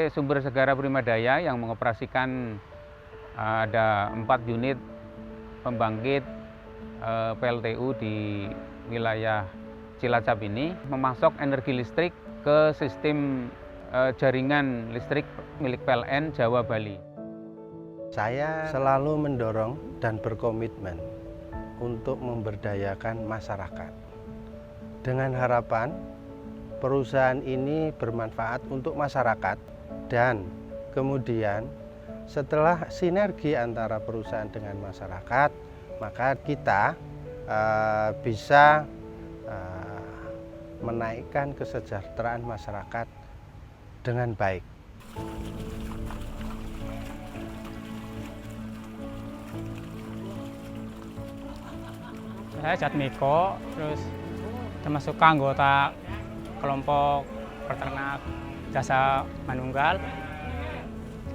PT Sumber Segara Primadaya yang mengoperasikan ada 4 unit pembangkit PLTU di wilayah Cilacap ini memasok energi listrik ke sistem jaringan listrik milik PLN Jawa Bali. Saya selalu mendorong dan berkomitmen untuk memberdayakan masyarakat dengan harapan perusahaan ini bermanfaat untuk masyarakat, dan kemudian setelah sinergi antara perusahaan dengan masyarakat, maka kita bisa menaikkan kesejahteraan masyarakat dengan baik. Saya Jatmiko, terus termasuk anggota kelompok peternak jasa manunggal.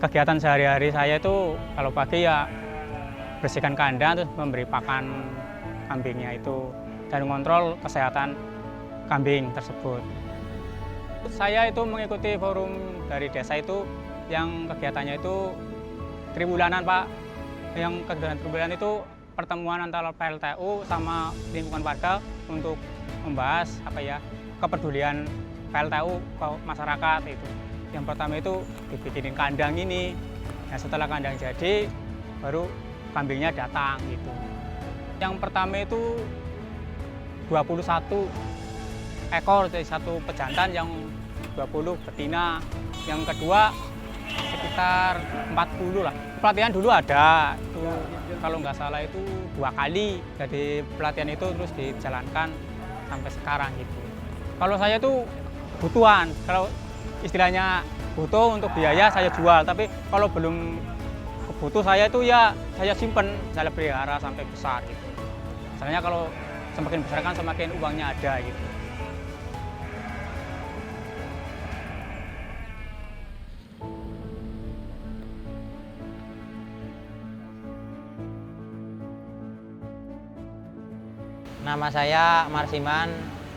Kegiatan sehari-hari saya itu kalau pagi ya bersihkan kandang, terus memberi pakan kambingnya itu, dan mengontrol kesehatan kambing tersebut. Saya itu mengikuti forum dari desa itu yang kegiatannya itu triwulanan, Pak. Yang kegiatan triwulan itu pertemuan antara PLTU sama lingkungan warga untuk membahas kepedulian PLTU ke masyarakat itu. Yang pertama itu dibikinin kandang ini. Nah, setelah kandang jadi baru kambingnya datang gitu. Yang pertama itu 21 ekor dari satu pejantan, yang 20 betina. Yang kedua sekitar 40 lah. Pelatihan dulu ada, itu kalau nggak salah itu 2 kali. Jadi pelatihan itu terus dijalankan sampai sekarang gitu. Kalau saya tuh kebutuhan, kalau istilahnya butuh untuk biaya saya jual, tapi kalau belum kebutuh saya itu ya saya simpen, saya pelihara sampai besar gitu. Misalnya kalau semakin besar kan semakin uangnya ada gitu. Nama saya Marsiman,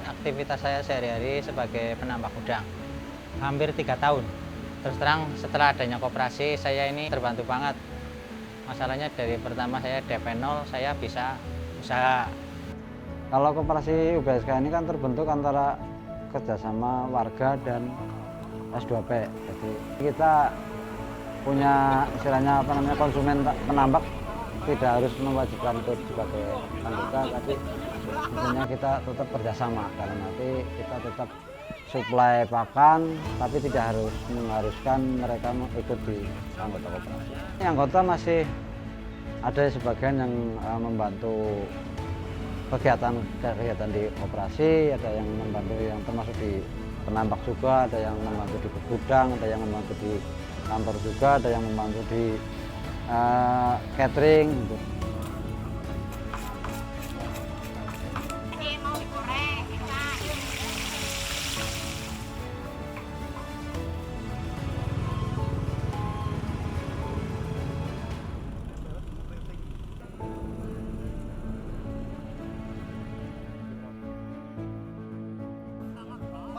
aktivitas saya sehari-hari sebagai penambak udang. Hampir 3 tahun. Terus terang setelah adanya koperasi saya ini terbantu banget. Masalahnya dari pertama saya DP 0, saya bisa usaha. Kalau koperasi UBSK ini kan terbentuk antara kerjasama warga dan S2P. Jadi kita punya istilahnya konsumen penambak tidak harus mewajibkan untuk sebagai anggota, tapi intinya kita tetap kerjasama. Dalam arti kita tetap suplai pakan, tapi tidak harus mengharuskan mereka ikut di anggota koperasi. Anggota masih ada sebagian yang membantu kegiatan di koperasi, ada yang membantu yang termasuk di penambak juga, ada yang membantu di gudang, ada yang membantu di kantor juga, ada yang membantu di catering gitu.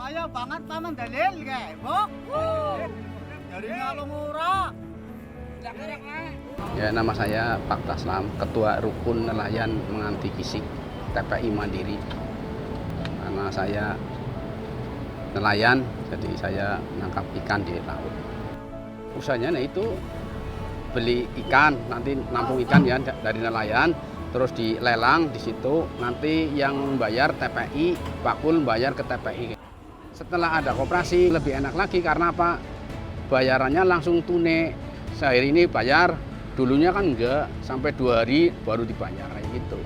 Kaya banget paman dalil kayak, Bok. Dari ngalung murah. Ya, nama saya Pak Taslam, Ketua Rukun Nelayan Menganti Kisik TPI Mandiri. Karena saya nelayan, jadi saya nangkap ikan di laut. Usahanya itu beli ikan, nanti nampung ikan ya dari nelayan, terus dilelang di situ, nanti yang bayar TPI, bakul bayar ke TPI. Setelah ada koperasi lebih enak lagi karena apa? Bayarannya langsung tunai. Sehari ini bayar, dulunya kan enggak, sampai 2 hari baru dibayar kayak gitu.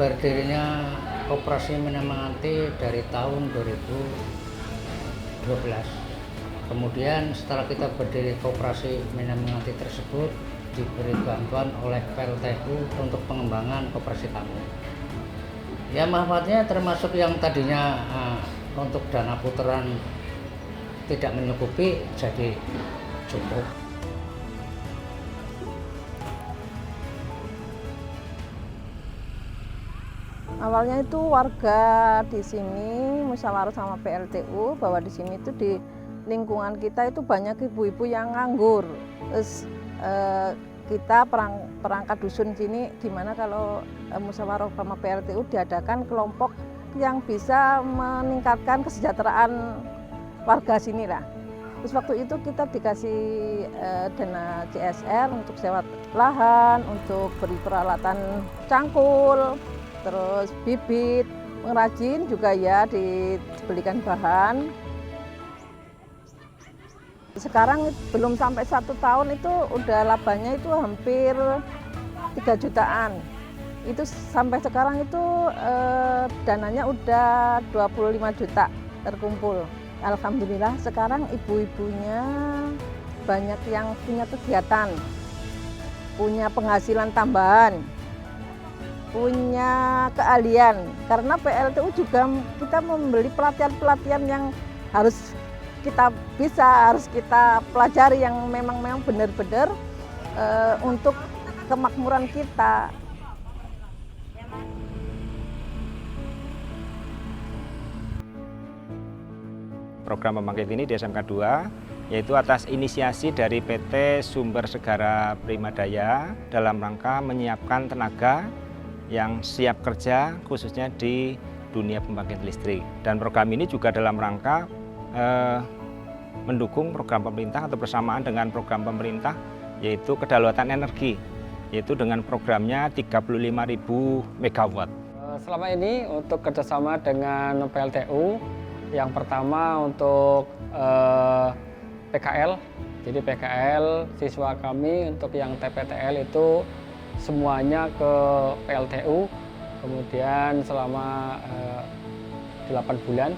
Berdirinya Koperasi Minam Menganti dari tahun 2012. Kemudian setelah kita berdiri Koperasi Minam Menganti tersebut diberi bantuan oleh PLTU untuk pengembangan koperasi kami. Ya, manfaatnya termasuk yang tadinya untuk dana putaran tidak mencukupi jadi cukup. Awalnya itu warga di sini musyawarah sama PLTU bahwa di sini itu di lingkungan kita itu banyak ibu-ibu yang nganggur. Terus kita perangkat dusun sini gimana kalau musyawarah sama PLTU diadakan kelompok yang bisa meningkatkan kesejahteraan warga sini lah. Terus waktu itu kita dikasih dana CSR untuk sewa lahan, untuk beri peralatan cangkul, terus bibit, pengrajin juga ya dibelikan bahan. Sekarang belum sampai 1 tahun itu udah labanya itu hampir 3 jutaan. Itu sampai sekarang itu dananya udah 25 juta terkumpul. Alhamdulillah sekarang ibu-ibunya banyak yang punya kegiatan, punya penghasilan tambahan, punya keahlian. Karena PLTU juga kita membeli pelatihan-pelatihan yang harus kita harus kita pelajari yang memang benar-benar untuk kemakmuran kita. Program pembangkit ini di SMK 2 yaitu atas inisiasi dari PT Sumber Segara Primadaya dalam rangka menyiapkan tenaga yang siap kerja khususnya di dunia pembangkit listrik. Dan program ini juga dalam rangka mendukung program pemerintah atau bersamaan dengan program pemerintah yaitu kedaulatan energi, yaitu dengan programnya 35.000 MW. Selama ini untuk kerjasama dengan PLTU, yang pertama untuk PKL, jadi PKL siswa kami untuk yang TPTL itu semuanya ke PLTU, kemudian selama 8 bulan.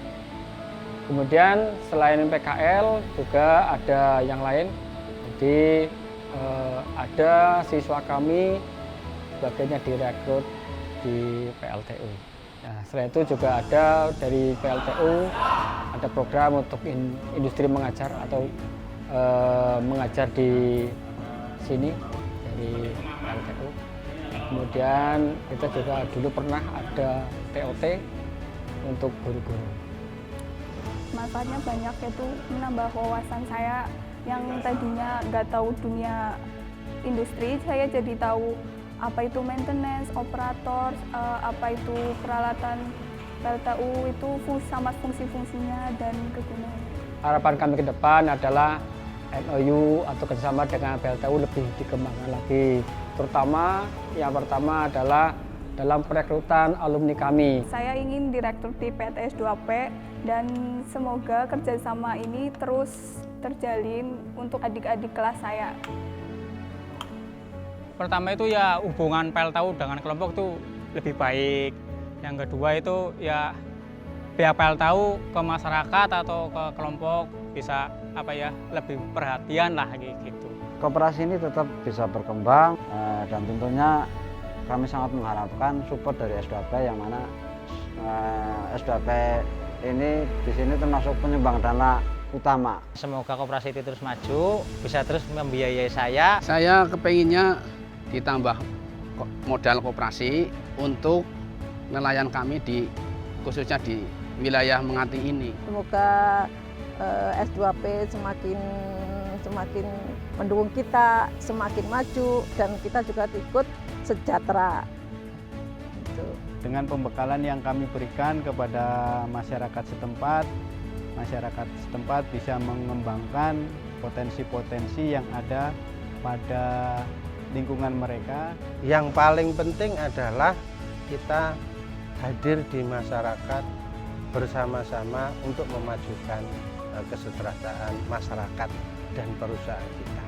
Kemudian selain PKL juga ada yang lain, jadi ada siswa kami sebagainya direkrut di PLTU. Nah, selain itu juga ada dari PLTU ada program untuk industri mengajar atau mengajar di sini dari PLTU. Kemudian kita juga dulu pernah ada TOT untuk guru-guru. Manfaatnya banyak, yaitu menambah wawasan saya yang tadinya nggak tahu dunia industri, saya jadi tahu apa itu maintenance, operator, apa itu peralatan PLTU itu sama fungsi-fungsinya dan kegunaannya. Harapan kami ke depan adalah MOU atau kerjasama dengan PLTU lebih dikembangkan lagi. Terutama yang pertama adalah dalam perekrutan alumni kami. Saya ingin direktur di PTS 2P dan semoga kerjasama ini terus terjalin untuk adik-adik kelas saya. Pertama itu ya hubungan PLTU dengan kelompok itu lebih baik. Yang kedua itu ya pihak PLTU ke masyarakat atau ke kelompok bisa lebih perhatian lah gitu. Koperasi ini tetap bisa berkembang dan tentunya kami sangat mengharapkan support dari S2P yang mana S2P ini di sini termasuk penyumbang dana utama. Semoga koperasi itu terus maju, bisa terus membiayai saya. Saya kepenginnya ditambah modal koperasi untuk nelayan kami khususnya di wilayah Menganti ini. Semoga S2P semakin mendukung kita, semakin maju dan kita juga ikut sejahtera. Dengan pembekalan yang kami berikan kepada masyarakat setempat bisa mengembangkan potensi-potensi yang ada pada lingkungan mereka. Yang paling penting adalah kita hadir di masyarakat bersama-sama untuk memajukan kesejahteraan masyarakat dan perusahaan kita.